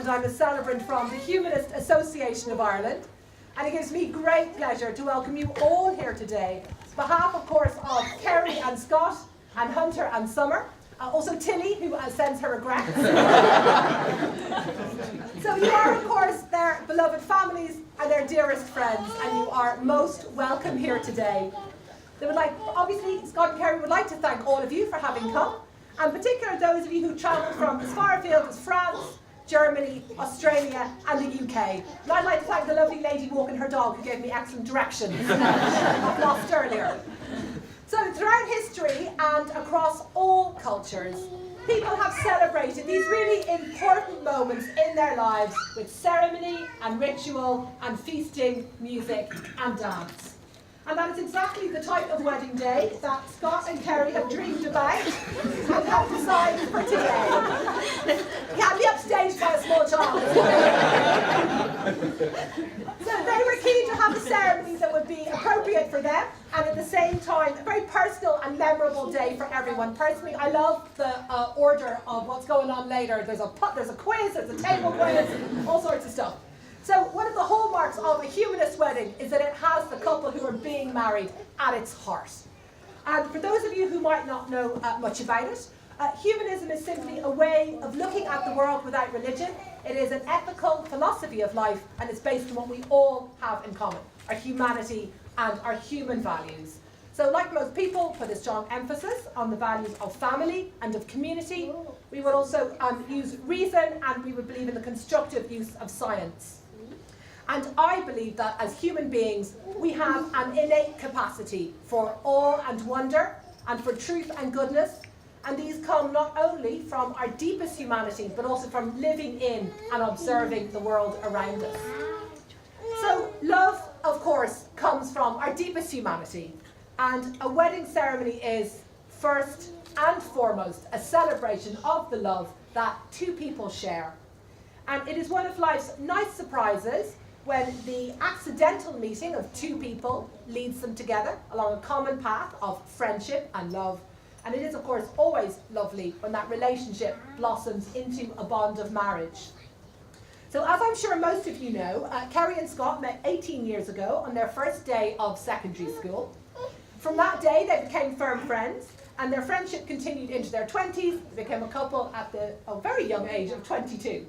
and I'm a celebrant from the Humanist Association of Ireland. And it gives me great pleasure to welcome you all here today. On behalf, of course, of Kerry and Scott, and Hunter and Summer. Also Tilly, who sends her regrets. So you are, of course, their beloved families and their dearest friends, and you are most welcome here today. They would like, obviously, Scott and Kerry would like to thank all of you for having come, and particularly those of you who travelled from as far afield as France, Germany, Australia, and the UK. And I'd like to thank the lovely lady walking her dog who gave me excellent directions I lost earlier. So throughout history and across all cultures, people have celebrated these really important moments in their lives with ceremony and ritual and feasting, music and dance. And that is exactly the type of wedding day that Scott and Kerry have dreamed about and have decided for today. You can't be upstaged by a small child. So they were keen to have a ceremony that would be appropriate for them, and at the same time, a very personal and memorable day for everyone. Personally, I love the order of what's going on later. There's a quiz, there's a table quiz, all sorts of stuff. So one of the hallmarks of a humanist wedding is that it has the couple who are being married at its heart. And for those of you who might not know much about it, humanism is simply a way of looking at the world without religion. It is an ethical philosophy of life, and it's based on what we all have in common, our humanity and our human values. So like most people, put a strong emphasis on the values of family and of community. We would also use reason, and we would believe in the constructive use of science. And I believe that as human beings, we have an innate capacity for awe and wonder, and for truth and goodness. And these come not only from our deepest humanity, but also from living in and observing the world around us. So love, of course, comes from our deepest humanity. And a wedding ceremony is, first and foremost, a celebration of the love that two people share. And it is one of life's nice surprises when the accidental meeting of two people leads them together along a common path of friendship and love. And it is, of course, always lovely when that relationship blossoms into a bond of marriage. So as I'm sure most of you know, Kerry and Scott met 18 years ago on their first day of secondary school. From that day, they became firm friends, and their friendship continued into their 20s. They became a couple at the very young age of 22.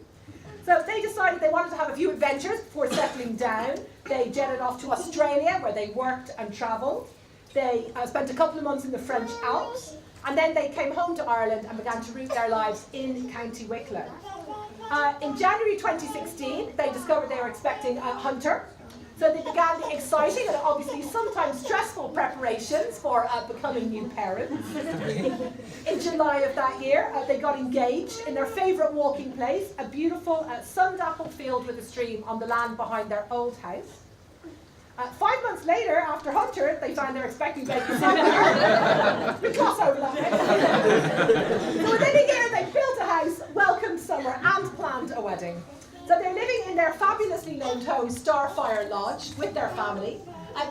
So they decided they wanted to have a few adventures before settling down. They jetted off to Australia, where they worked and travelled. They spent a couple of months in the French Alps, and then they came home to Ireland and began to root their lives in County Wicklow. In January 2016, they discovered they were expecting a Hunter. So they began the exciting and obviously sometimes stressful preparations for becoming new parents. In July of that year, they got engaged in their favourite walking place, a beautiful sun-dappled field with a stream on the land behind their old house. 5 months later, after Hunter, they found they were expecting baby Summer. We gloss over that. So within a year, they built a house, welcomed Summer, and planned a wedding. So they're living in their fabulously named home, Starfire Lodge, with their family.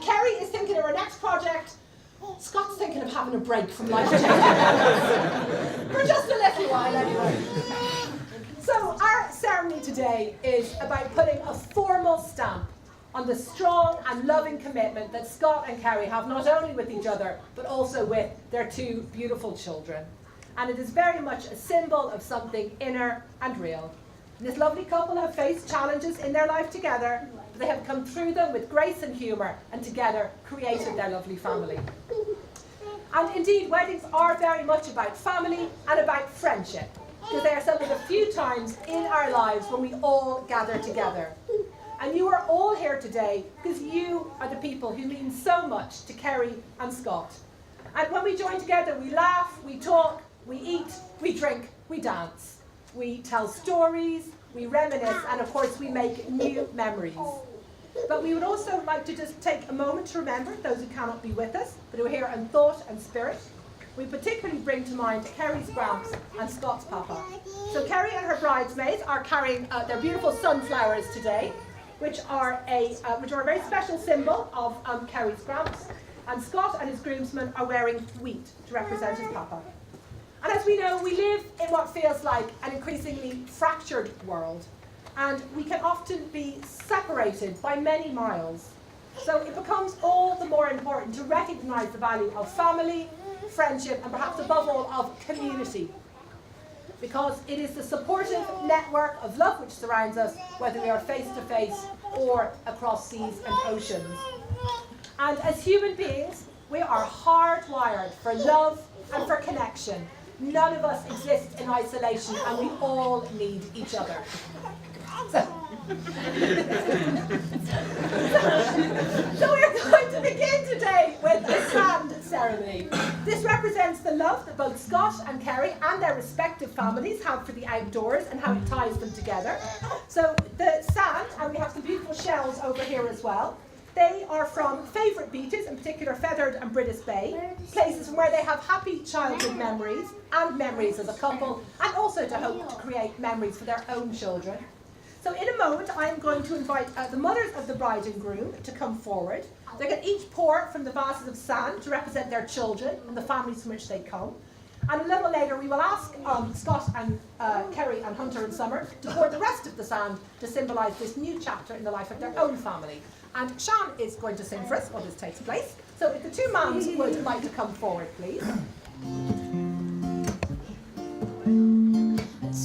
Kerry is thinking of her next project. Scott's thinking of having a break from life for just a little while anyway. So our ceremony today is about putting a formal stamp on the strong and loving commitment that Scott and Kerry have not only with each other, but also with their two beautiful children. And it is very much a symbol of something inner and real. This lovely couple have faced challenges in their life together, but they have come through them with grace and humour, and together created their lovely family. And indeed, weddings are very much about family and about friendship, because they are some of the few times in our lives when we all gather together. And you are all here today because you are the people who mean so much to Kerry and Scott. And when we join together, we laugh, we talk, we eat, we drink, we dance. We tell stories, we reminisce, and of course we make new memories. But we would also like to just take a moment to remember those who cannot be with us, but who are here in thought and spirit. We particularly bring to mind Kerry's gramps and Scott's papa. So Kerry and her bridesmaids are carrying their beautiful sunflowers today, which are a very special symbol of Kerry's gramps. And Scott and his groomsmen are wearing wheat to represent his papa. And as we know, we live in what feels like an increasingly fractured world. and we can often be separated by many miles. So it becomes all the more important to recognise the value of family, friendship, and perhaps above all of community. Because it is the supportive network of love which surrounds us, whether we are face to face or across seas and oceans. And as human beings, we are hardwired for love and for connection. None of us exist in isolation, and we all need each other. So we're going to begin today with a sand ceremony. This represents the love that both Scott and Kerry and their respective families have for the outdoors and how it ties them together. So the sand, and we have some beautiful shells over here as well, they are from favourite beaches, in particular Feathered and British Bay, places from where they have happy childhood memories and memories as a couple, and also to hope to create memories for their own children. So in a moment, I'm going to invite the mothers of the bride and groom to come forward. They can each pour from the vases of sand to represent their children and the families from which they come. And a little later, we will ask Scott and Kerry and Hunter and Summer to pour the rest of the sand to symbolise this new chapter in the life of their own family. And Sian is going to sing for us while this takes place. So if the two mams would like to come forward, please. I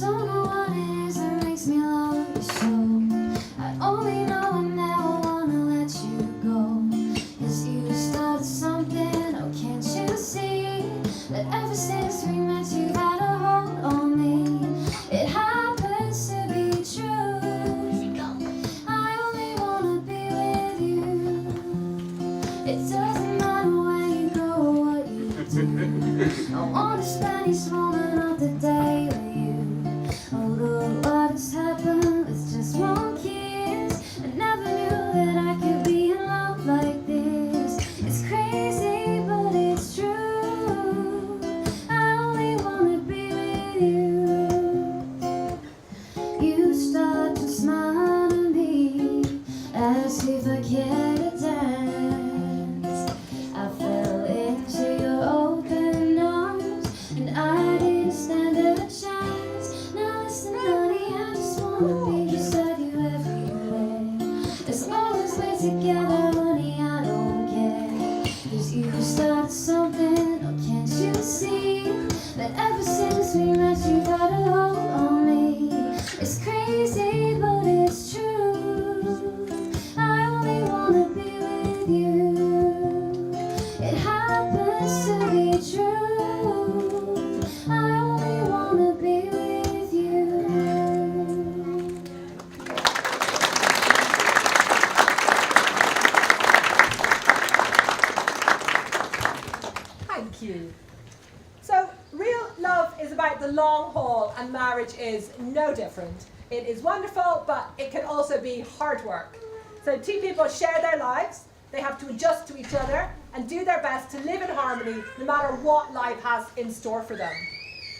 don't know what it is that makes me love you so. I only know I never wanna let you go. 'Cause you started something, oh can't you see? That ever since we met you've had a hold on me. It happens to be true. I only wanna be with you. It doesn't matter where you go or what you do. I wanna spend each moment of the day with you. Oh look what has happened with just one kiss. I never knew that I could be in love like this. It's crazy but it's true. I only wanna be with you. You start to smile at me as if I cared to dance. I fell into your open arms and I didn't stand a chance. Now listen honey, I just wanna be beside you everywhere. As long as we're together honey, I don't care. 'Cause you started something, oh can't you see? That ever since we met you've had a hold on me. It's crazy but it's true. I only wanna be with you. It happens to be true. I only wanna be with you. Thank you. So real love is about the long haul, and marriage is no different. It is wonderful, but it can also be hard work. So two people share their lives, they have to adjust to each other and do their best to live in harmony no matter what life has in store for them.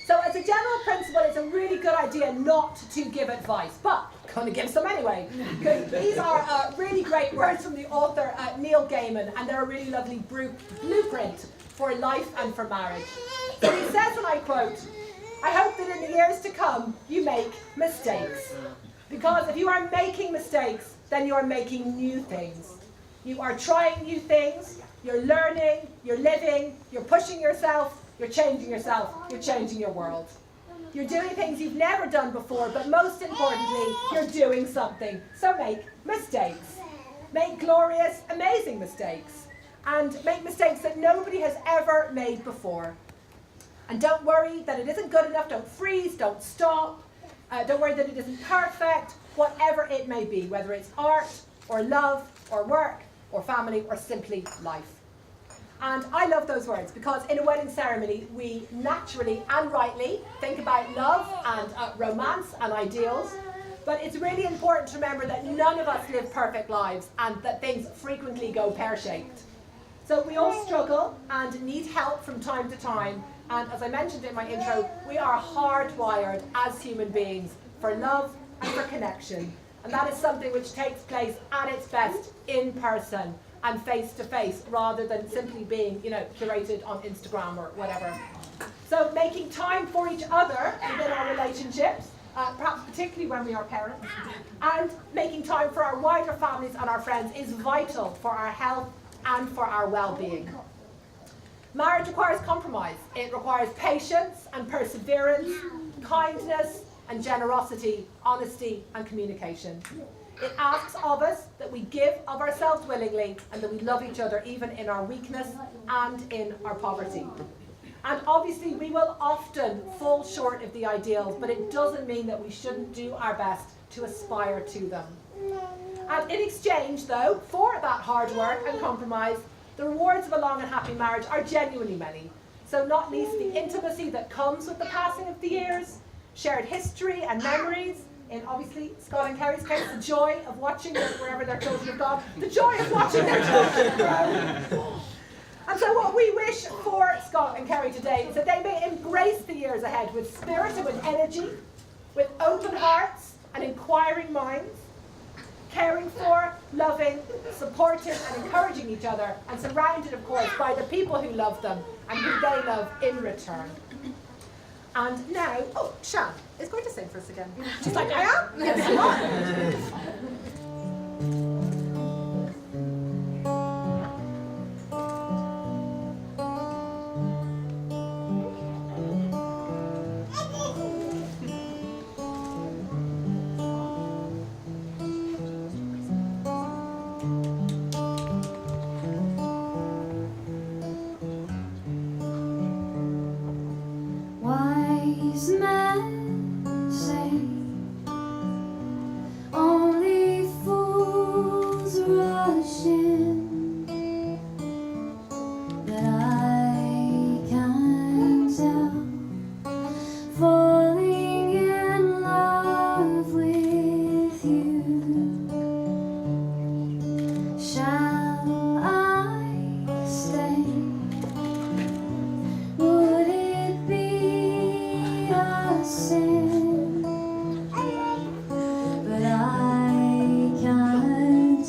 So as a general principle, it's a really good idea not to give advice, but I'm going to give some anyway. Because these are really great words from the author Neil Gaiman, and they're a really lovely blueprint for life and for marriage. So he says, and I quote, "I hope that in the years to come you make mistakes. Because if you are making mistakes, then you are making new things. You are trying new things, you're learning, you're living, you're pushing yourself, you're changing your world. You're doing things you've never done before, but most importantly, you're doing something. So make mistakes. Make glorious, amazing mistakes. And make mistakes that nobody has ever made before. And don't worry that it isn't good enough, don't freeze, don't stop. Don't worry that it isn't perfect, whatever it may be, whether it's art, or love, or work, or family, or simply life." And I love those words because in a wedding ceremony, we naturally and rightly think about love and romance and ideals. But it's really important to remember that none of us live perfect lives and that things frequently go pear-shaped. So we all struggle and need help from time to time. And as I mentioned in my intro, we are hardwired as human beings for love and for connection. And that is something which takes place at its best in person and face to face, rather than simply being, curated on Instagram or whatever. So making time for each other within our relationships perhaps particularly when we are parents. And making time for our wider families and our friends is vital for our health and for our well-being. Marriage requires compromise. It requires patience and perseverance, kindness and generosity, honesty and communication. It asks of us that we give of ourselves willingly and that we love each other even in our weakness and in our poverty. And obviously we will often fall short of the ideals, but it doesn't mean that we shouldn't do our best to aspire to them. And in exchange, though, for that hard work and compromise, the rewards of a long and happy marriage are genuinely many. So not least the intimacy that comes with the passing of the years, shared history and memories, in obviously Scott and Kerry's case, the joy of watching them wherever their children have gone, the joy of watching their children grow. And so what we wish for Scott and Kerry today is that they may embrace the years ahead with spirit and with energy, with open hearts and inquiring minds, caring for, loving, supporting and encouraging each other, and surrounded, of course, by the people who love them and who they love in return. And now, Shan is going to sing for us again. She's like, I am? Yes, you are. Wise men say only fools rush in, but I can't help falling in love with you. Shall I stay? Would it be a sin? But I can't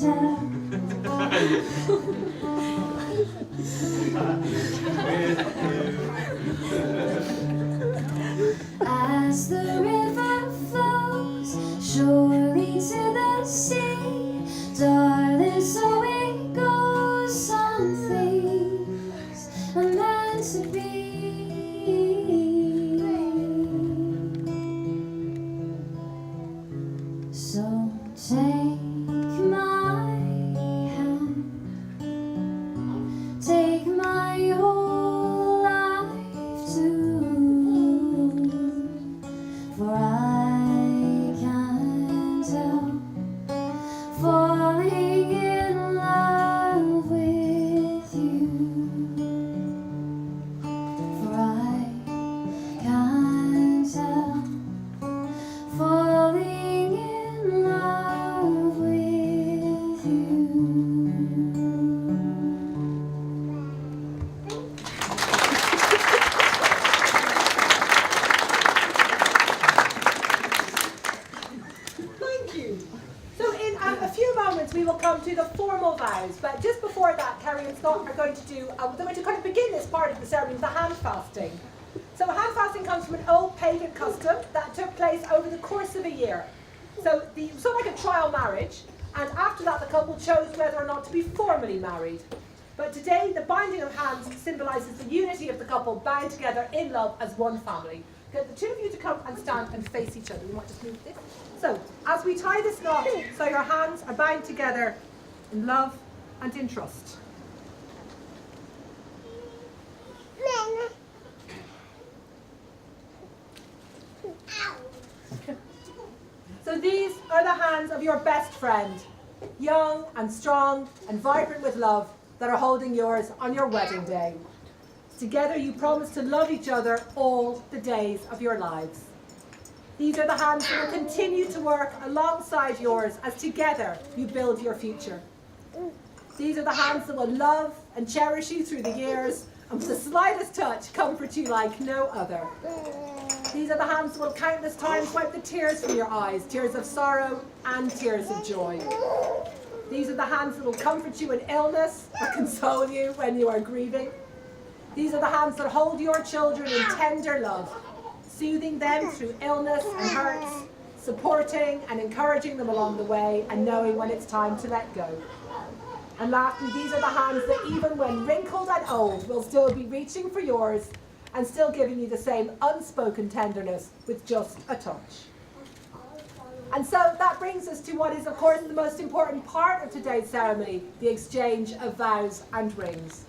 as the river flows surely to the sea, darling, so it goes. Some things are meant to be. So take my hand, take my whole life too, for I can't help falling in love with you, for I can't help falling in love with you. Thank you. So in a few moments we will come to the formal vows, but just before that, Kerry and Scott are going to they're going to kind of begin this part of the ceremony with the hand fasting. So hand fasting comes from an old pagan custom that took place over the course of a year. So it was sort of like a trial marriage, and after that the couple chose whether or not to be formally married. But today the binding of hands symbolises the unity of the couple bound together in love as one family. Get the two of you to come and stand and face each other. We might just move this. So as we tie this knot, so your hands are bound together in love and in trust. So these are the hands of your best friend, young and strong and vibrant with love, that are holding yours on your wedding day. Together you promise to love each other all the days of your lives. These are the hands that will continue to work alongside yours as together you build your future. These are the hands that will love and cherish you through the years, and with the slightest touch comfort you like no other. These are the hands that will countless times wipe the tears from your eyes, tears of sorrow and tears of joy. These are the hands that will comfort you in illness or console you when you are grieving. These are the hands that hold your children in tender love, soothing them through illness and hurts, supporting and encouraging them along the way, and knowing when it's time to let go. And lastly, these are the hands that even when wrinkled and old will still be reaching for yours and still giving you the same unspoken tenderness with just a touch. And so that brings us to what is, of course, the most important part of today's ceremony, the exchange of vows and rings.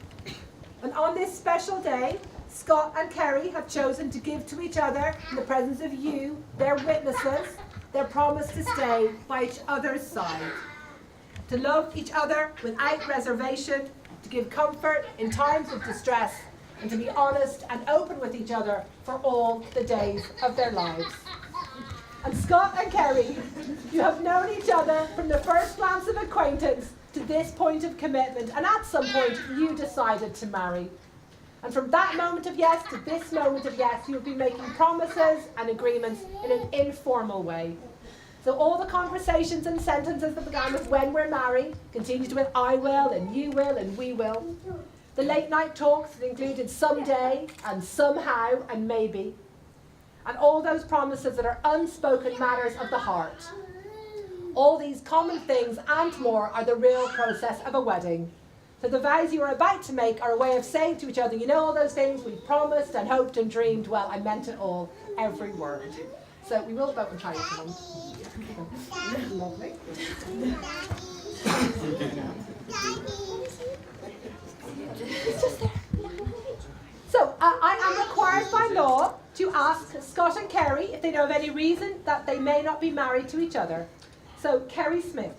And on this special day, Scott and Kerry have chosen to give to each other, in the presence of you, their witnesses, their promise to stay by each other's side, to love each other without reservation, to give comfort in times of distress, and to be honest and open with each other for all the days of their lives. And Scott and Kerry, you have known each other from the first glance of acquaintance to this point of commitment, and at some point you decided to marry. And from that moment of yes to this moment of yes, you'll be making promises and agreements in an informal way. So all the conversations and sentences that began with when we're married continued with I will and you will and we will. The late night talks that included someday and somehow and maybe. And all those promises that are unspoken matters of the heart. All these common things and more are the real process of a wedding. So the vows you are about to make are a way of saying to each other, you know all those things we promised and hoped and dreamed, well, I meant it all, every word. So we will vote and try it one. Lovely. So I am required by law to ask Scott and Kerry if they know of any reason that they may not be married to each other. So Kerry Smith,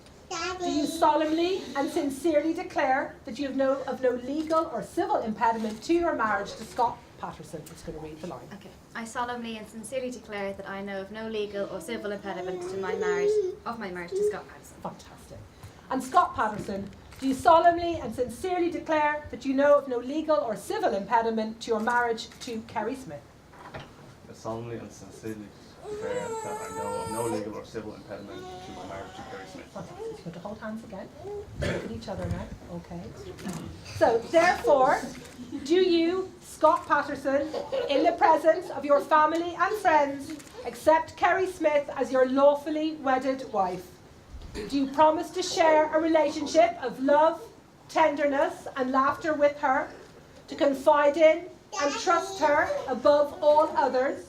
do you solemnly and sincerely declare that you have of no legal or civil impediment to your marriage to Scott Patterson? It's going to read the line. Okay. I solemnly and sincerely declare that I know of no legal or civil impediment to my marriage to Scott Patterson. Fantastic. And Scott Patterson, do you solemnly and sincerely declare that you know of no legal or civil impediment to your marriage to Kerry Smith? I solemnly and sincerely declare that I know of no legal or civil impediment to my marriage to Kerry Smith. Fantastic. You're going to hold hands again. Look at each other now. Okay. So, therefore, do you, Scott Patterson, in the presence of your family and friends, accept Kerry Smith as your lawfully wedded wife? Do you promise to share a relationship of love, tenderness, and laughter with her, to confide in and trust her above all others,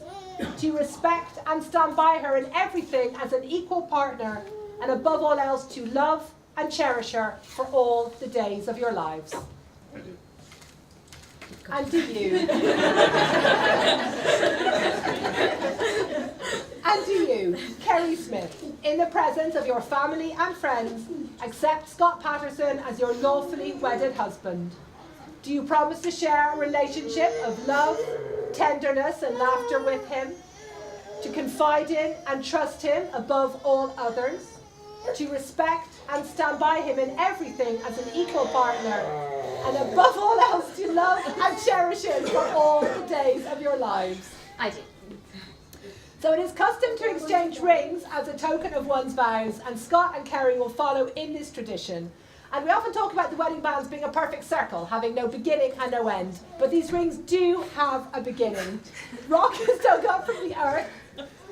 to respect and stand by her in everything as an equal partner, and above all else to love and cherish her for all the days of your lives? I do. And do you? And do you, Kerry Smith, in the presence of your family and friends, accept Scott Patterson as your lawfully wedded husband? Do you promise to share a relationship of love, tenderness, and laughter with him? To confide in and trust him above all others? To respect and stand by him in everything as an equal partner? And above all else, to love and cherish him for all the days of your lives? I do. So it is custom to exchange rings as a token of one's vows, and Scott and Kerry will follow in this tradition. And we often talk about the wedding bands being a perfect circle, having no beginning and no end. But these rings do have a beginning. Rock is dug up from the earth.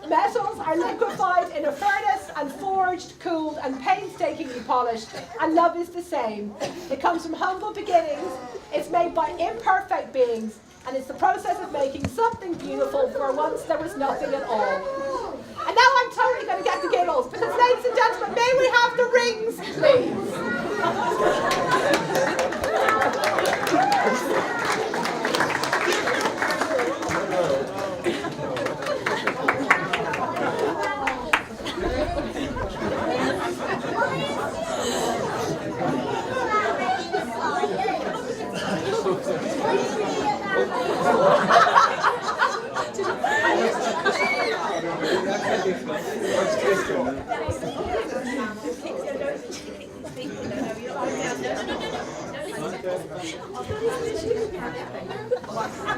Metals are liquefied in a furnace and forged, cooled, and painstakingly polished. And love is the same. It comes from humble beginnings. It's made by imperfect beings. And it's the process of making something beautiful where once there was nothing at all. And now I'm totally going to get the giggles, because ladies and gentlemen, may we have the rings, please?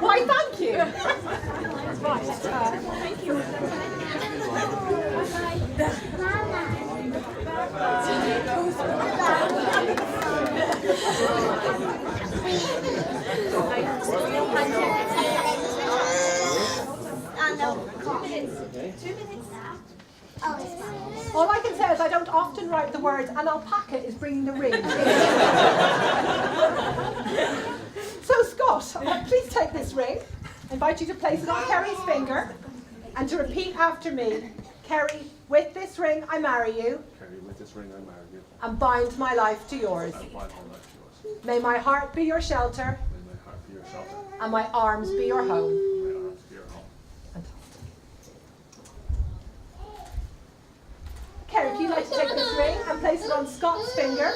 Why, thank you. Right, thank you. I know. All I can say is I don't often write the words, an alpaca is bringing the ring. So Scott, please take this ring. I invite you to place it on Kerry's finger and to repeat after me. Kerry, with this ring I marry you. Kerry, with this ring I marry you. And bind my life to yours. And bind my life to yours. May my heart be your shelter. May my heart be your shelter. And my arms be your home. And my arms be your home. Fantastic. Kerry, if you'd like to take this ring and place it on Scott's finger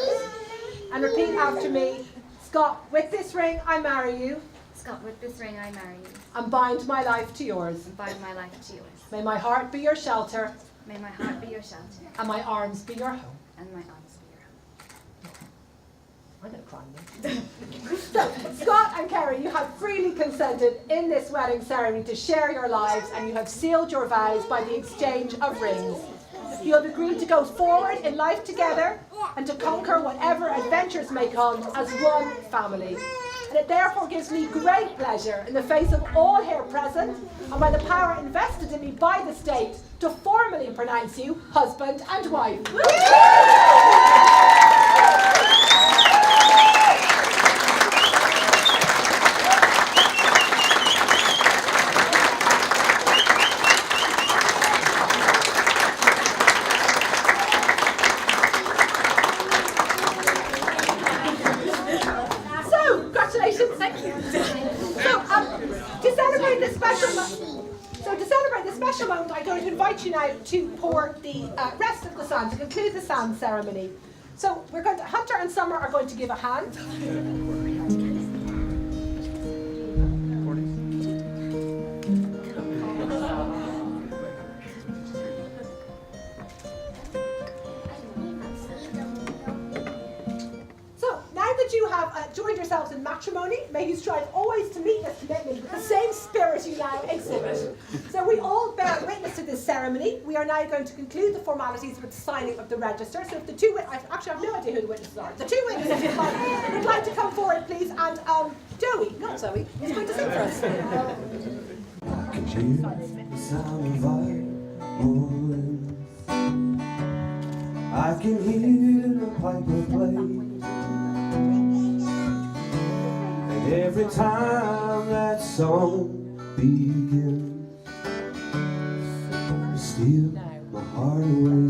and repeat after me. Scott, with this ring I marry you. Scott, with this ring I marry you. And bind my life to yours. And bind my life to yours. May my heart be your shelter. May my heart be your shelter. And my arms be your home. And my arms be your home. I'm going to cry now. So, Scott and Kerry, you have freely consented in this wedding ceremony to share your lives, and you have sealed your vows by the exchange of rings. You have agreed to go forward in life together and to conquer whatever adventures may come as one family. And it therefore gives me great pleasure in the face of all here present and by the power invested in me by the state to formally pronounce you husband and wife. I'm going to invite you now to pour the rest of the sand, to conclude the sand ceremony. So we're going to, Hunter and Summer are going to give a hand. So now that you have joined yourselves in matrimony, may you strive always to meet this commitment with the same spirit you now exhibit. So we all bear witness to this ceremony. We are now going to conclude the formalities with the signing of the register. So if the two witnesses, actually I have no idea who the witnesses are. The two witnesses would like to come forward, please, and Joey, not Zoe, is going to sing for us. I can hear the sound of violins. I can hear the piper play. And every time that song begins, you steal my heart away.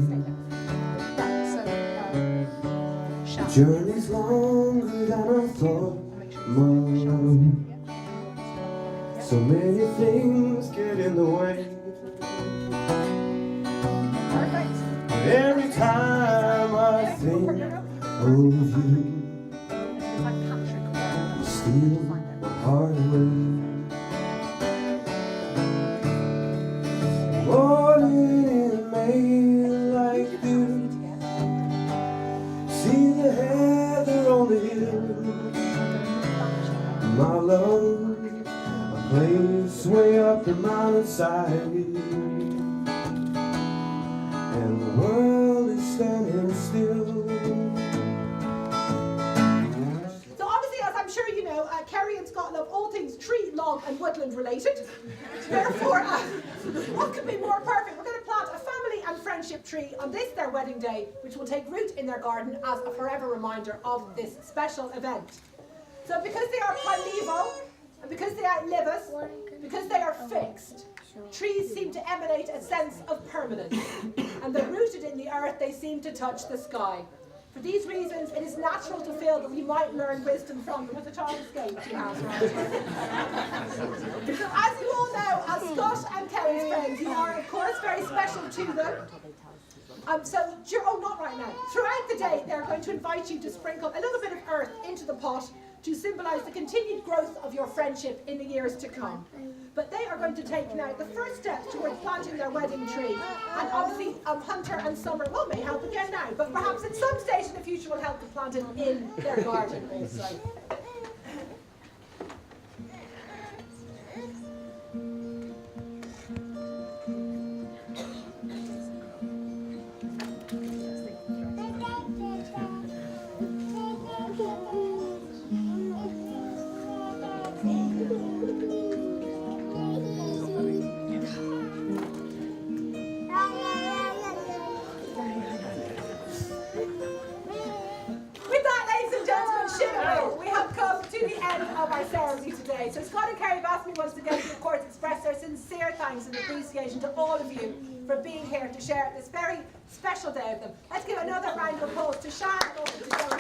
The journey's longer than I thought, my love. So many things get in the way. Every time I think of you, you steal my heart away. Morning in May like dew, see the heather on the hill. My love, a place way up the mountainside. And the world is standing still. So obviously, as I'm sure you know, Kerry and Scott love all things tree, log and woodland related. Therefore, what could be more perfect? We're going to plant a family and friendship tree on this, their wedding day, which will take root in their garden as a forever reminder of this special event. So because they are primeval, and because they outlive us, because they are fixed, trees seem to emanate a sense of permanence, and they're rooted in the earth, they seem to touch the sky. For these reasons, it is natural to feel that we might learn wisdom from them. With the time escaped, you have. So as you all know, as Scott and Kerry's friends, you are of course very special to them. Not right now. Throughout the day, they're going to invite you to sprinkle a little bit of earth into the pot to symbolise the continued growth of your friendship in the years to come. But they are going to take now the first step towards planting their wedding tree. And obviously, Hunter and Summer may help again now, but perhaps at some stage in the future will help to plant it in their garden also. our ceremony today. So Scott and Kerry have asked me once again to, of course, express their sincere thanks and appreciation to all of you for being here to share this very special day with them. Let's give another round of applause to Shan and also to Joey.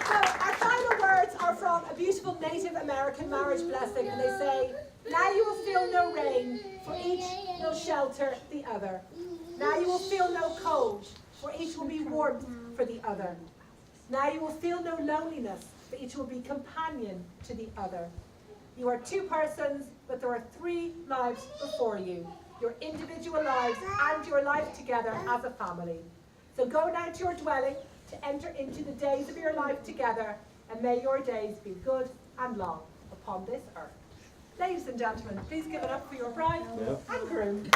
So our final words are from a beautiful Native American marriage blessing, and they say, "Now you will feel no rain, for each will shelter the other. Now you will feel no cold, for each will be warmth for the other. Now you will feel no loneliness, for each will be companion to the other. You are two persons, but there are three lives before you, your individual lives and your life together as a family. So go now to your dwelling to enter into the days of your life together, and may your days be good and long upon this earth." Ladies and gentlemen, please give it up for your bride and groom.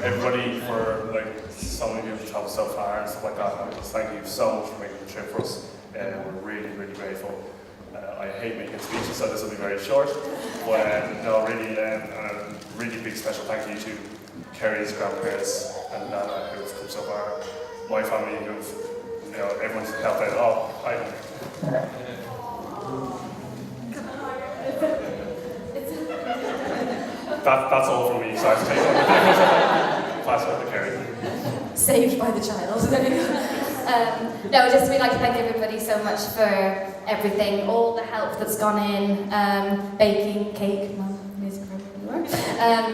everybody for like so many people traveled so far and stuff like that. And just thank you so much for making the trip for us. We're really, really grateful. I hate making speeches, so this will be very short. But no, really, and a really big special thank you to Kerry's grandparents and Nana who've come so far. My family who've, everyone's helped out. Oh, that's all from me, so I have to take it. Pass it on to Kerry. Saved by the child. No, just we'd like to thank everybody so much for everything, all the help that's gone in, baking, cake, music,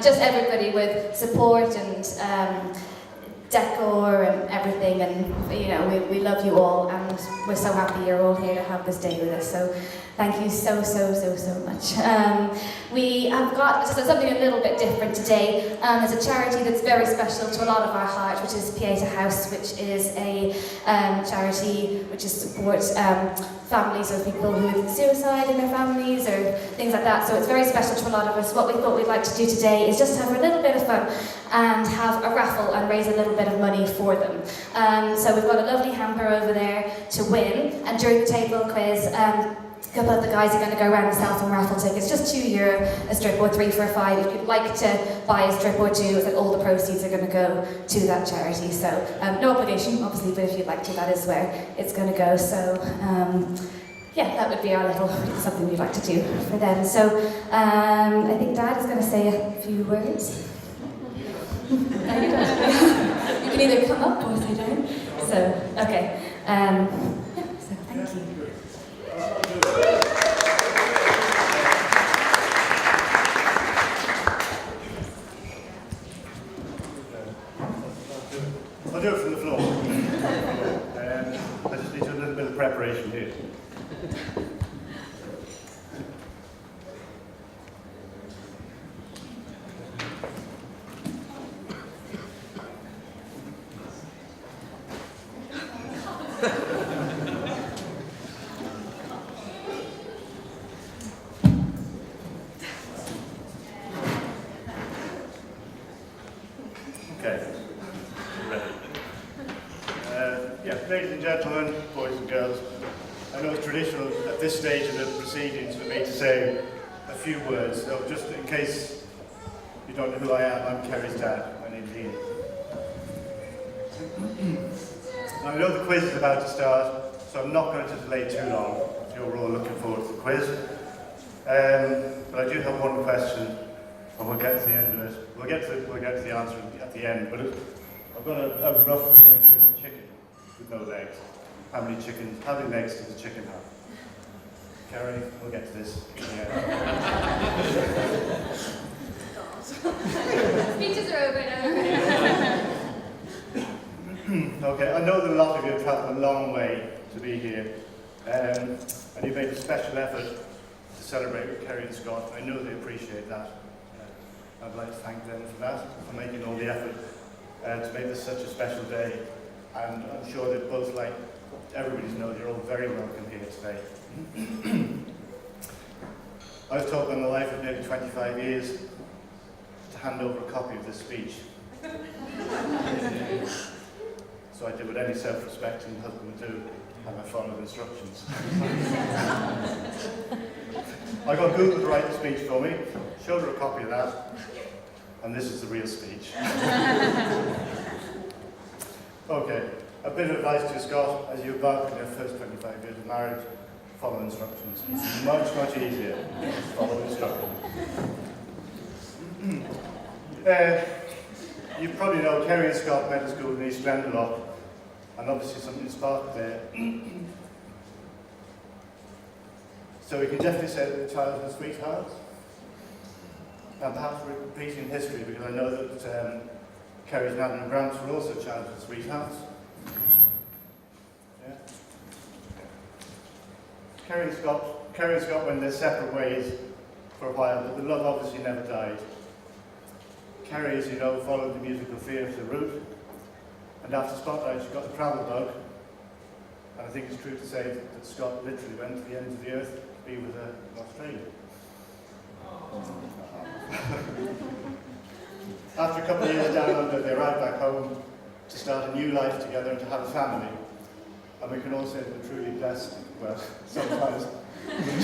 just everybody with support and decor and everything, and we love you all, and we're so happy you're all here to have this day with us. So thank you so much. We have got something a little bit different today. There's a charity that's very special to a lot of our heart, which is Pieta House, which is a charity which supports families of people with suicide in their families or things like that. So it's very special to a lot of us. What we thought we'd like to do today is just have a little bit of fun and have a raffle and raise a little bit of money for them. So we've got a lovely hamper over there to win, and during the table quiz, a couple of the guys are going to go around and sell some raffle tickets, just €2 a strip or 3 for a 5. If you'd like to buy a strip or 2, all the proceeds are going to go to that charity. So no obligation, obviously, but if you'd like to, that is where it's going to go. So yeah, that would be our little something we'd like to do for them. So I think Dad is going to say a few words. No, you don't. You can either come up or say down. So okay. Yeah, so thank you. I'll do it from the floor. I just need a little bit of preparation here. Okay. Ready. Ladies and gentlemen, boys and girls, I know it's traditional at this stage of the proceedings for me to say a few words, so just in case you don't know who I am, I'm Kerry's dad. My name's Ian. Now, I know the quiz is about to start, so I'm not going to delay too long. You're all looking forward to the quiz. But I do have one question, and we'll get to the end of it. We'll get to the answer at the end, but I've got a rough drawing here of a chicken with no legs. How many legs does a chicken have? Kerry, we'll get to this. Yeah. Speeches are over now. Okay, I know that a lot of you have travelled a long way to be here, and you've made a special effort to celebrate with Kerry and Scott. I know they appreciate that. I'd like to thank them for that, for making all the effort to make this such a special day. And I'm sure that both, like everybody knows, you're all very welcome here today. I was told in the life of nearly 25 years to hand over a copy of this speech. So I did what any self-respecting husband would do, and I followed instructions. I got Google to write the speech for me, showed her a copy of that, and this is the real speech. Okay, a bit of advice to Scott as you embark on your first 25 years of marriage: follow instructions. It's much, much easier. Follow instructions. You probably know Kerry and Scott met at school in East Glendalough, and obviously something sparked there. So we can definitely say that the childhood sweethearts. And perhaps repeating history, because I know that Kerry's nan and Grants were also childhood sweethearts. Yeah. Kerry and Scott went their separate ways for a while, but the love obviously never died. Kerry, as you know, followed the musical theatre route, and after Spotlight, she got the travel bug. And I think it's true to say that Scott literally went to the ends of the earth to be with her in Australia. After a couple of years down under, they arrived back home to start a new life together and to have a family. And we can all say that we're truly blessed, well, sometimes, with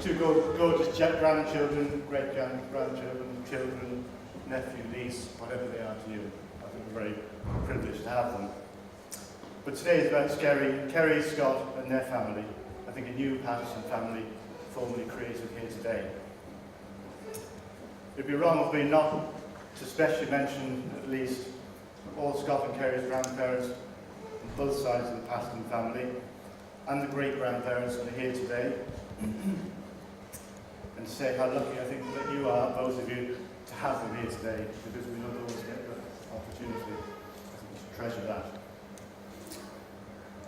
two gorgeous grandchildren, great-grandchildren, children, nephew, niece, whatever they are to you. I think we're very privileged to have them. But today is about Kerry, Scott and their family. I think a new Patterson family formally created here today. It'd be wrong of me not to specially mention at least all Scott and Kerry's grandparents on both sides of the Patterson family and the great-grandparents that are here today. And to say how lucky I think that you are, both of you, to have them here today, because we don't always get that opportunity. I think we should treasure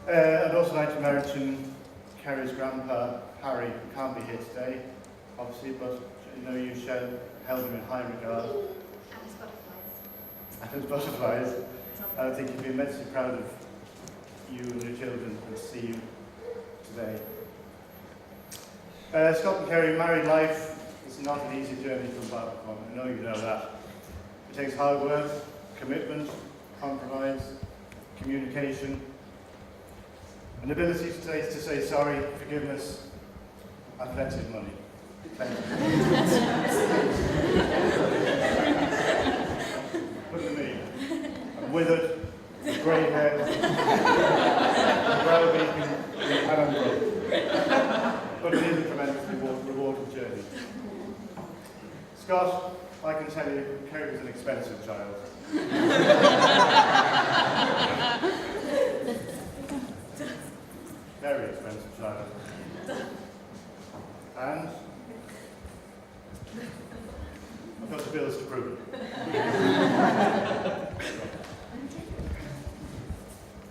that. I'd also like to mention Kerry's grandpa, Harry, who can't be here today, obviously, but you know you held him in high regard. And his butterflies. And his butterflies. And I think he'd be immensely proud of you and your children and to see you today. Scott and Kerry, married life is not an easy journey to embark upon. I know you know that. It takes hard work, commitment, compromise, communication, an ability to say sorry, forgiveness, and plenty of money. Plenty. Look at me. I'm withered, grey hair, brow beacon, and I'm broke. But it is a tremendously rewarding journey. Scott, I can tell you, Kerry was an expensive child. Very expensive child. And I've got the bills to prove it.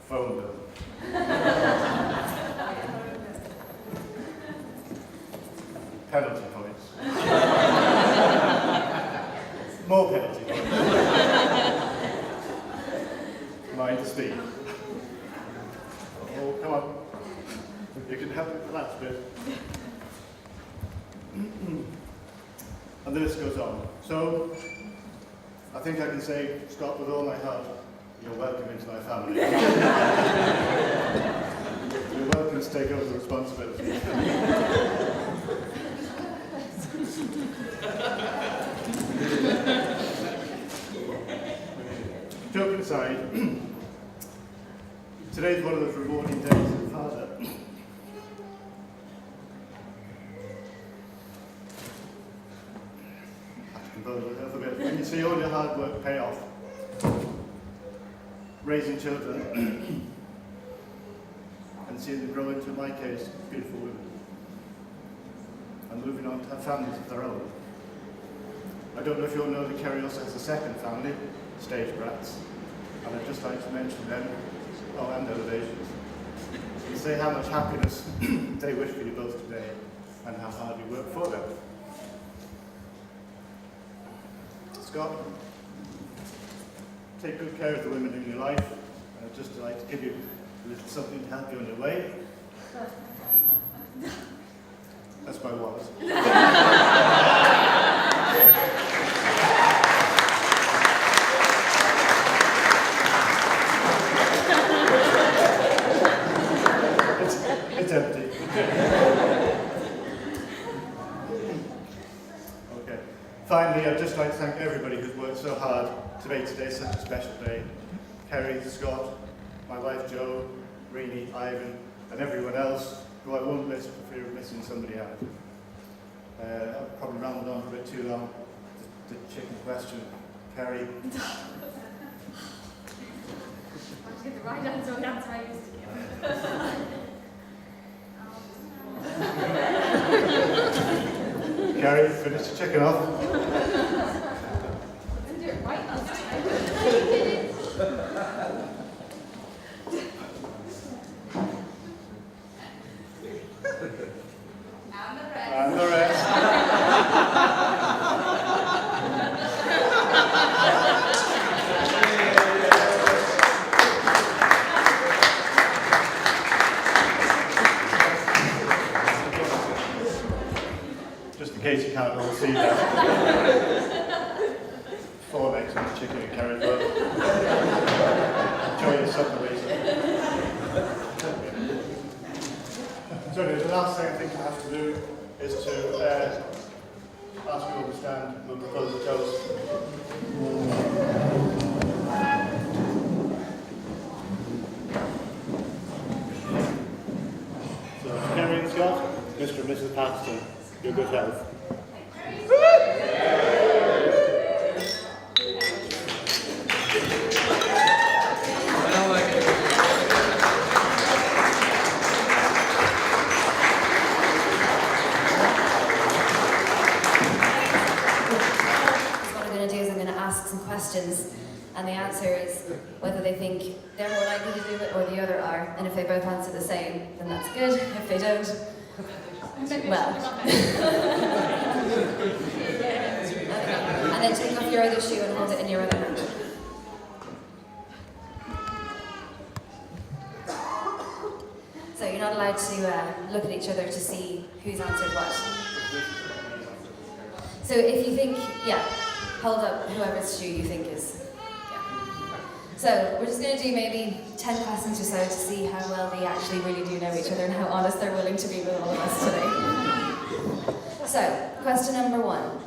Phone bill. Penalty points. More penalty points. Mind the speed. Oh, come on. You can help with the last bit. And the list goes on. So, I think I can say, Scott, with all my heart, you're welcome into my family. You're welcome to take over the responsibility. Joking aside, today's one of those rewarding days as a father. When you see all your hard work pay off, raising children, and seeing them grow into, in my case, beautiful women, and moving on to have families of their own. I don't know if you all know that Kerry also has a second family, Stage Brats, and I'd just like to mention them, and Elevations, and say how much happiness they wish for you both today, and how hard you work for them. Scott, take good care of the women in your life, and I'd just like to give you a little something to help you on your way. That's my wallet. It's empty. Okay. Finally, I'd just like to thank everybody who's worked so hard to make today such a special day. Kerry, Scott, my wife Jo, Reenie, Ivan, and everyone else who I won't list for fear of missing somebody out. I've probably rambled on for a bit too long. The chicken question. Kerry. I just get the right answer on that I used to give. Kerry, finish the chicken off. I didn't do it right last time. And the rest. Just in case you can't all see that. last thing I think you have to do is to ask you all to stand and we'll propose a toast. So, Kerry and Scott, Mr. and Mrs. Paxton, your good health. Questions, and the answer is whether they think they're more likely to do it or the other are, and if they both answer the same, then that's good. If they don't, well. And then take off your other shoe and hold it in your other hand. So you're not allowed to look at each other to see who's answered what. So if you think, yeah, hold up whoever's shoe you think is, yeah. So we're just going to do maybe 10 questions or so to see how well they actually really do know each other and how honest they're willing to be with all of us today. So, question number 1.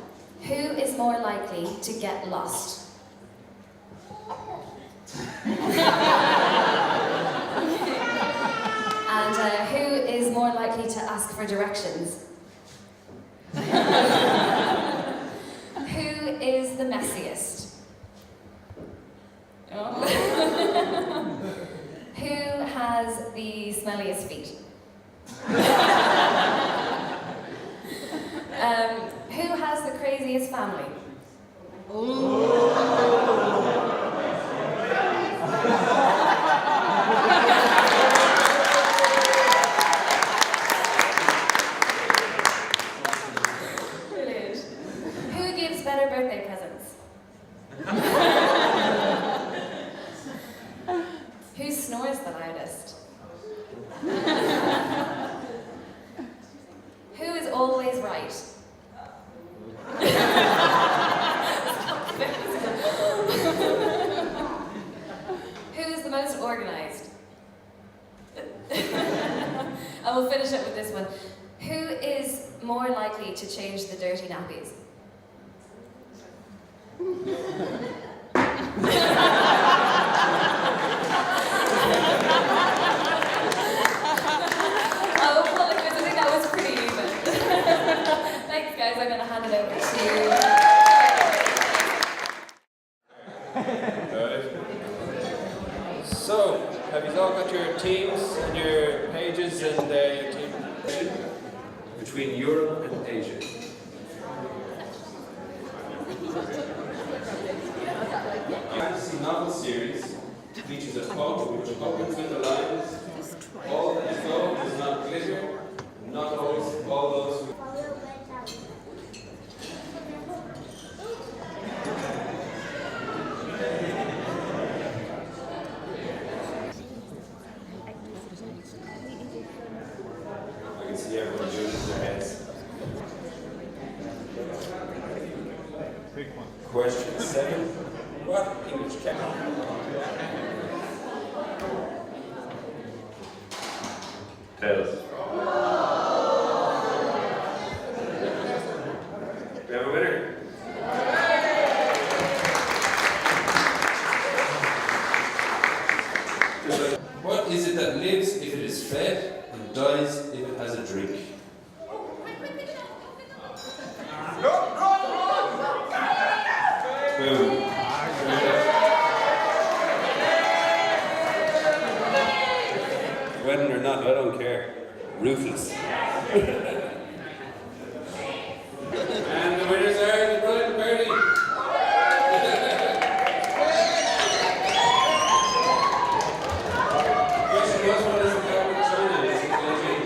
Who is more likely to get lost? And who is more likely to ask for directions? Who is the messiest? Oh. Who has the smelliest feet? Who has the craziest family? Brilliant. Who gives better birthday presents? Who snores the loudest? Who is always right? Who is the most organized? I will finish up with this one. Who is more likely to change the dirty nappies? Oh, well, I think that was pretty even. Thanks, guys. I'm going to hand it over to you. So, have you all got your teams and your pages and your team between Europe and Asia? Fantasy novel series features a pub which opens with the lines, all that is gold does not glitter, not always all those who... I can see everyone doing their heads. Question 7. What English capital? Tails. We have a winner. What is it that lives if it is fed and dies if it has a drink? Boom. Wedding or not, I don't care. Ruthless. And the winners are the bride and party. Question was, what is the capital of China? Is it Beijing?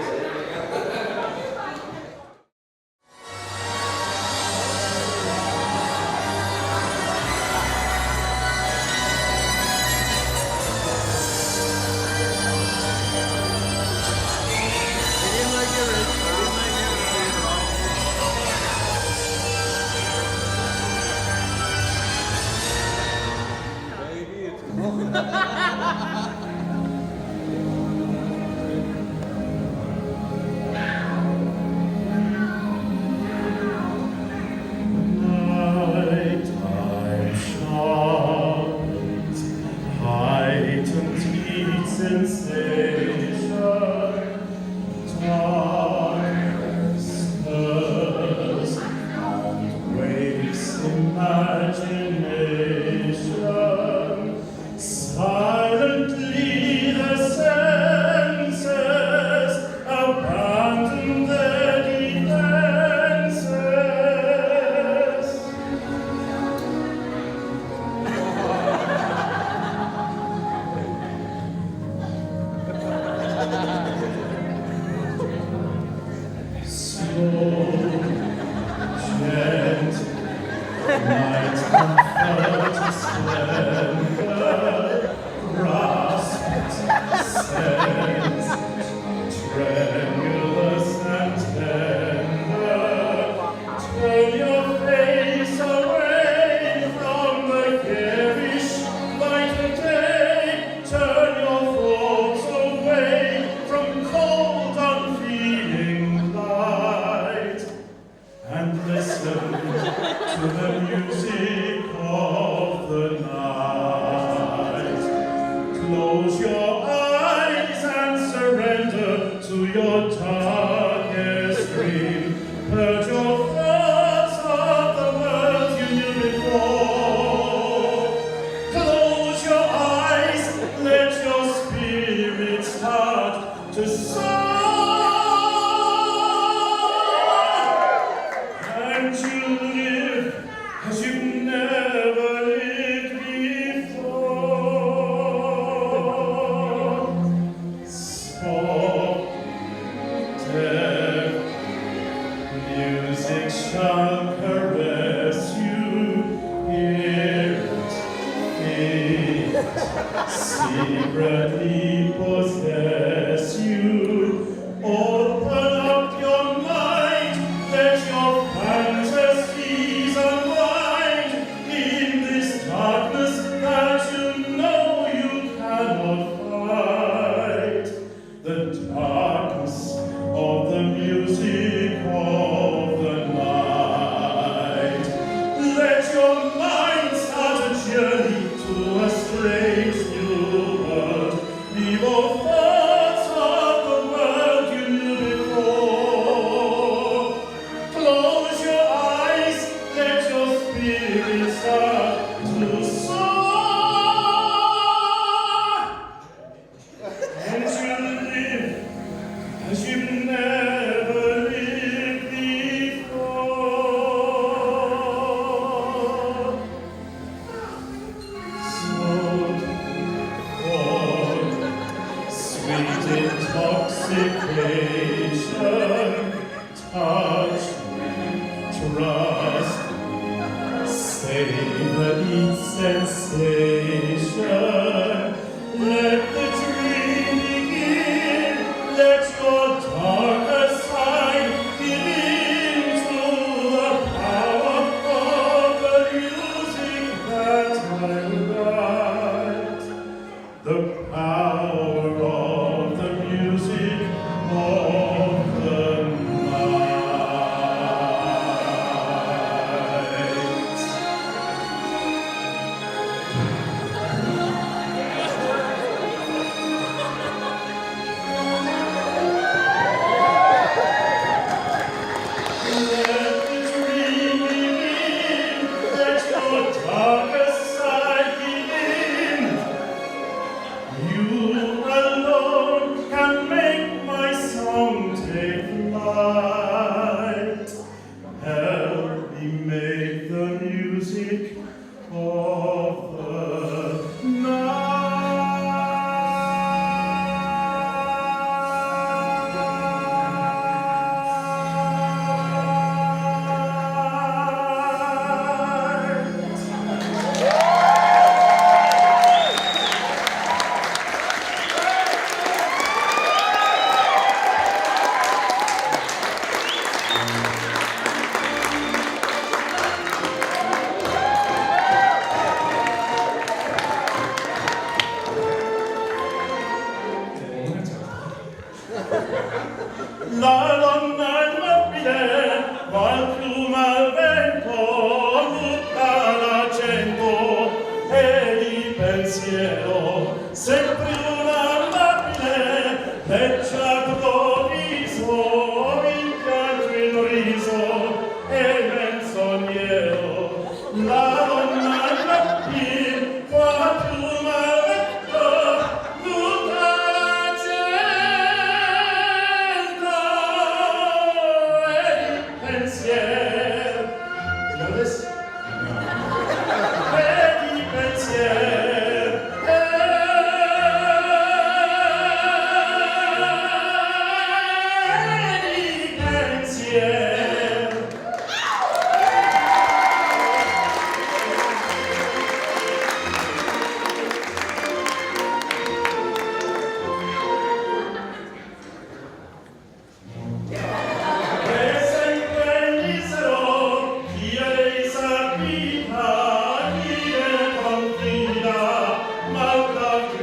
You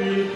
Oh,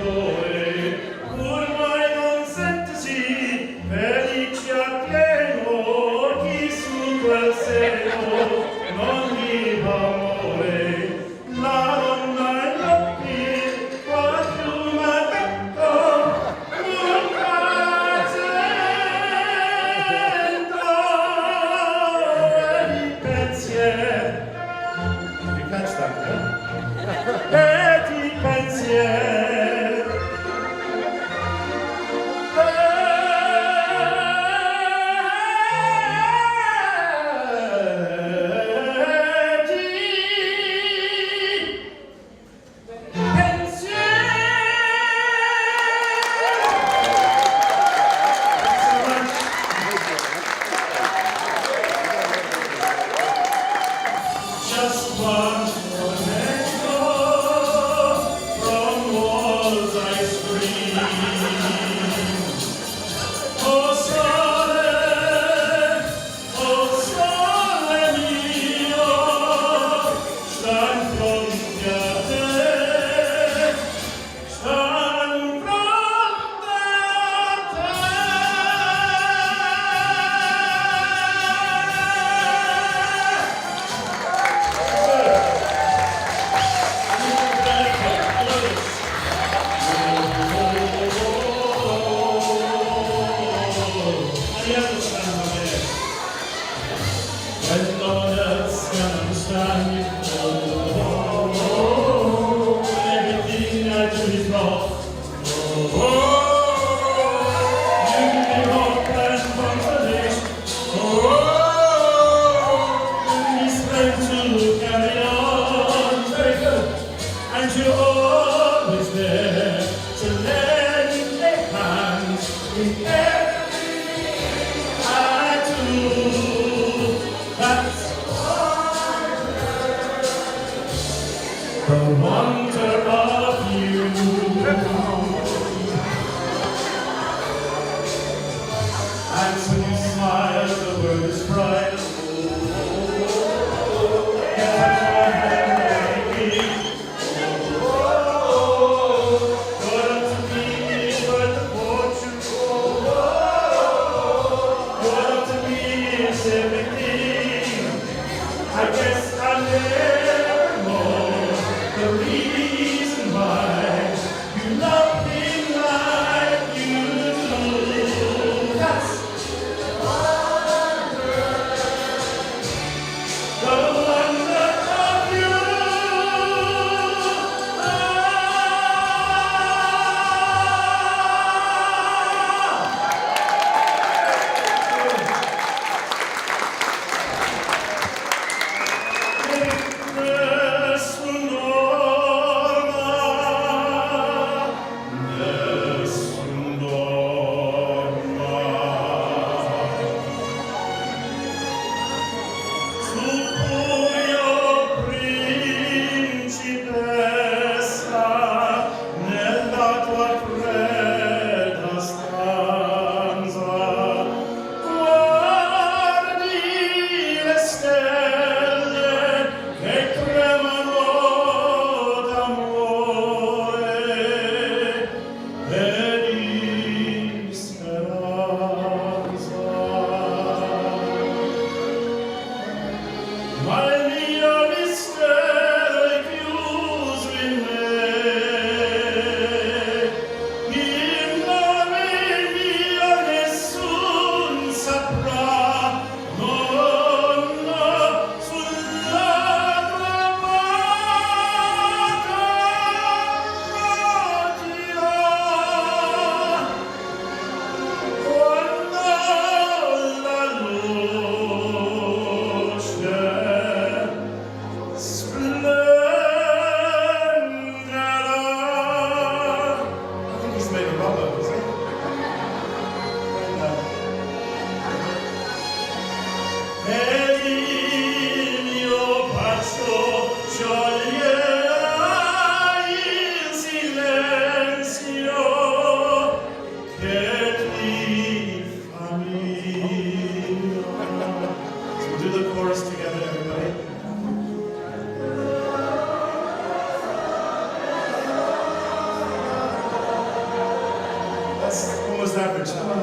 August average. Come on.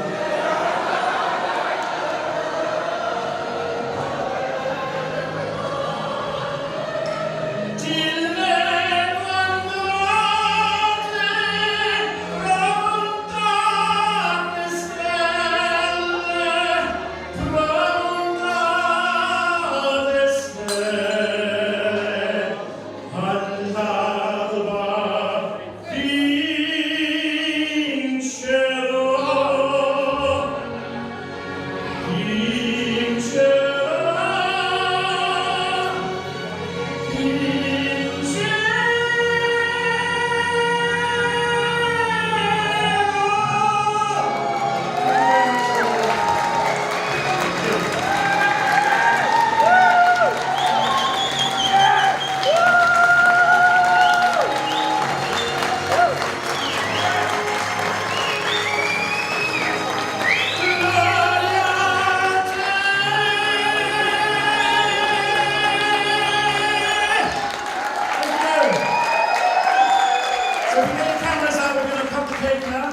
So if we get the cameras out, we're going to cut the cake now.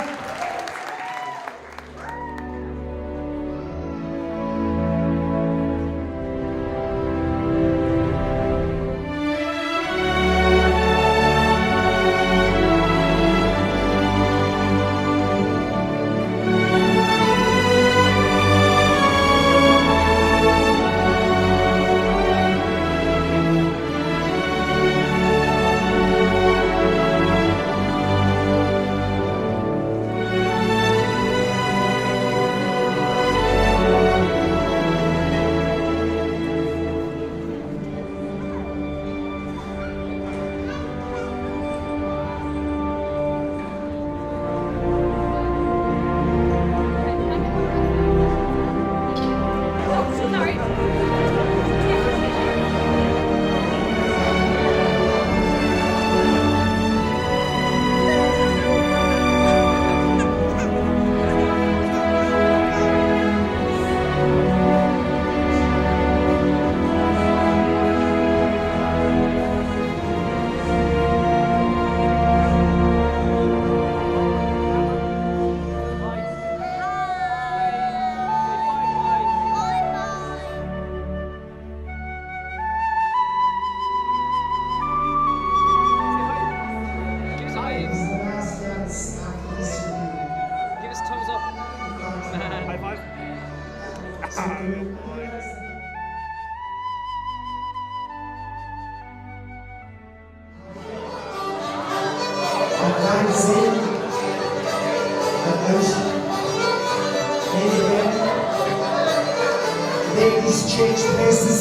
Ladies change places.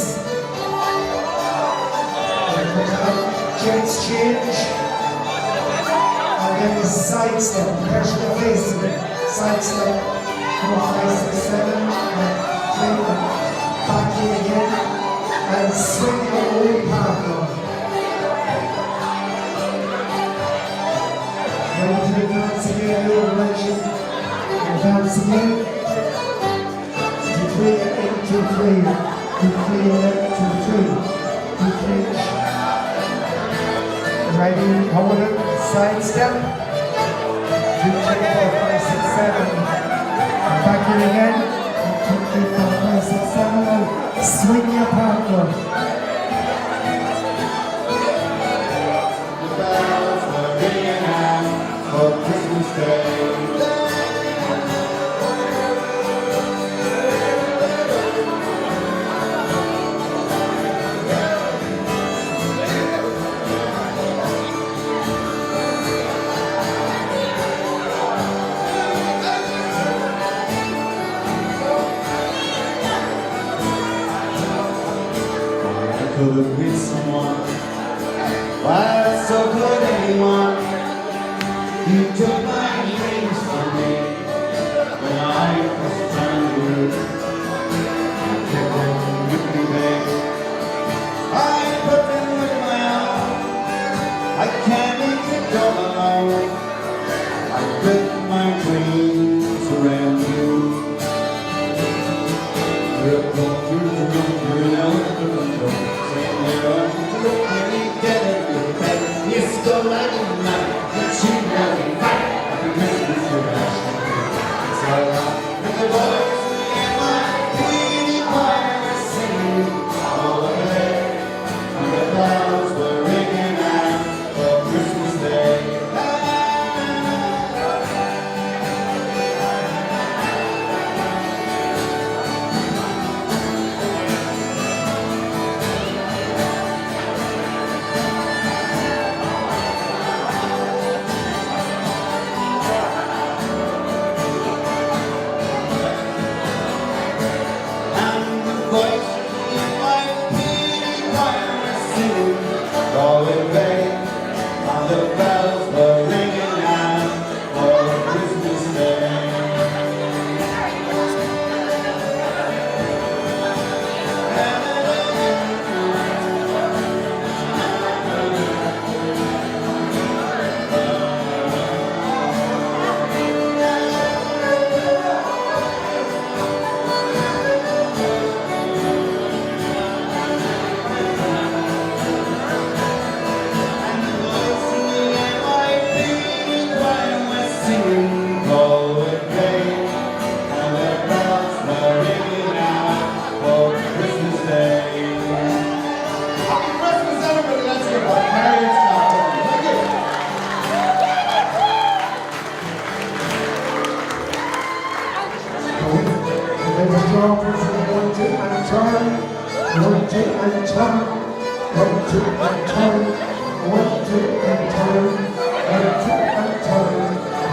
Gents change. And then the side step, pressure the face, side step, 4, 5, 6, 7, and play them back in again, and swing your own partner. Ready to advance again, your direction, advance again. 2, 3, 8, 2, 3, 2, 3, 11, 2, 3, 2, 3. Ready, hold it, side step. 2, 3, 4, 5, 6, 7. Back in again. 2, 3, 4, 5, 6, 7. Swing your partner. The bells are ringing out for Christmas Day. Could have been someone, why so could anyone? You took my dreams from me when I was trying to lose. You took them with me, babe. I put them with my own. I can't make it go alone. I built my dreams around you. We're going to know. singing Galway Bay, and the bells were ringing out for Christmas Day. Happy Christmas, everybody! Let's give our Kerry and Scotland. Thank you. There's a drop from 1, 2 and turn, 1, 2 and turn, 1, 2 and turn, 1, 2 and turn, 1, 2 and turn,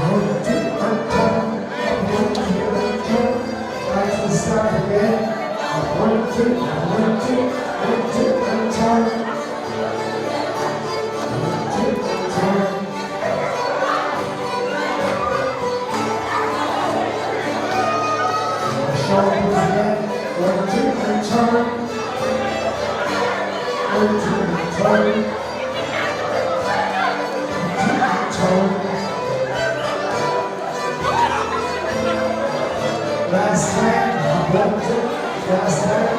1, 2 and turn, 1, 2 and turn. That's the start again. 1, 2, 1, 2, 1, 2 and turn. 1, 2 and turn. Shoulders again. 1, 2 and turn. 1, 2 and turn. 1, 2 and turn. Last time. 1, 2. Last time.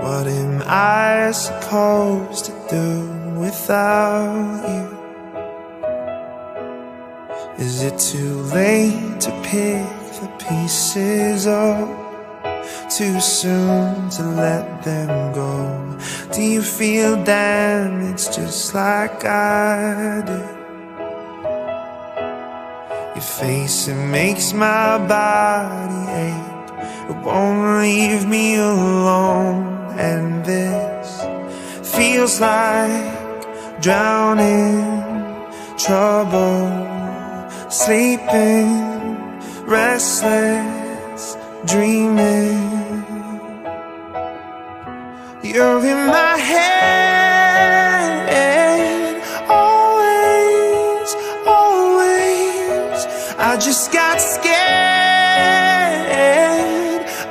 What am I supposed to do without you? Is it too late to pick the pieces up? Too soon to let them go? Do you feel damaged just like I do? Your face, it makes my body ache. It won't leave me alone. And this feels like drowning, trouble, sleeping, restless, dreaming. You're in my head, always, always. I just got scared,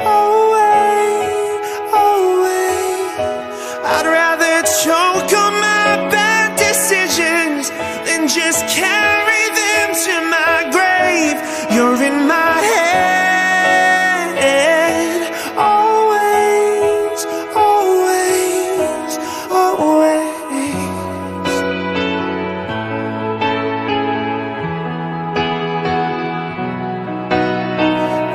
away, away. I'd rather choke on my bad decisions than just carry them to my grave. You're in my head, always, always, always.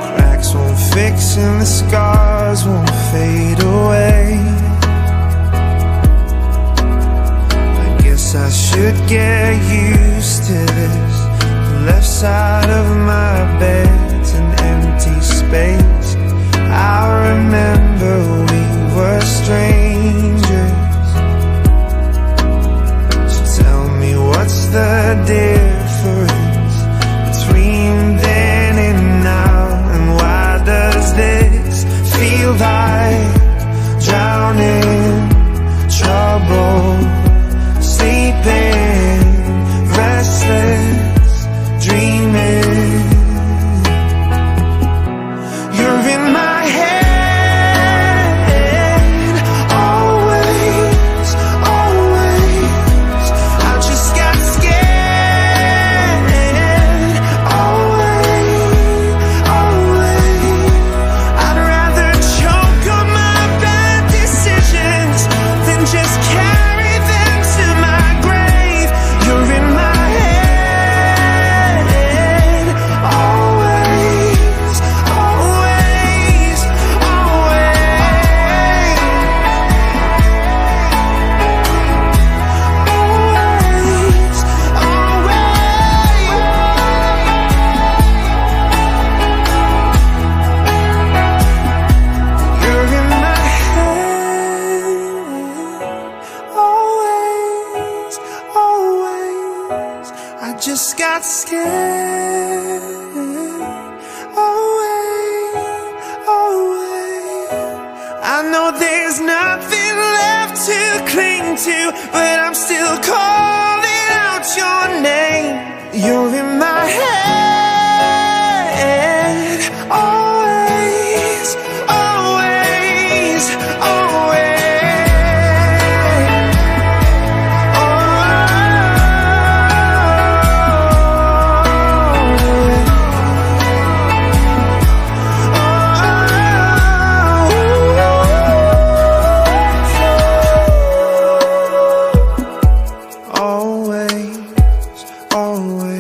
Cracks won't fix and the scars won't fade away. I should get used to this. The left side of my bed's an empty space. I remember we were strangers. So tell me, what's the difference between then and now? And why does this feel like drowning, trouble, sleeping, restless, dreaming? You're in my head, always, always. I just got scared, away, away. I'd rather choke on my bad decisions than just carry them to my grave. You're in my head, always, always, always, always, always. You're in my head, always, always. I just got scared, away, away. I know there's nothing left to cling to, but I'm still calling out your name. You're in my head, always, always, always. Always, always.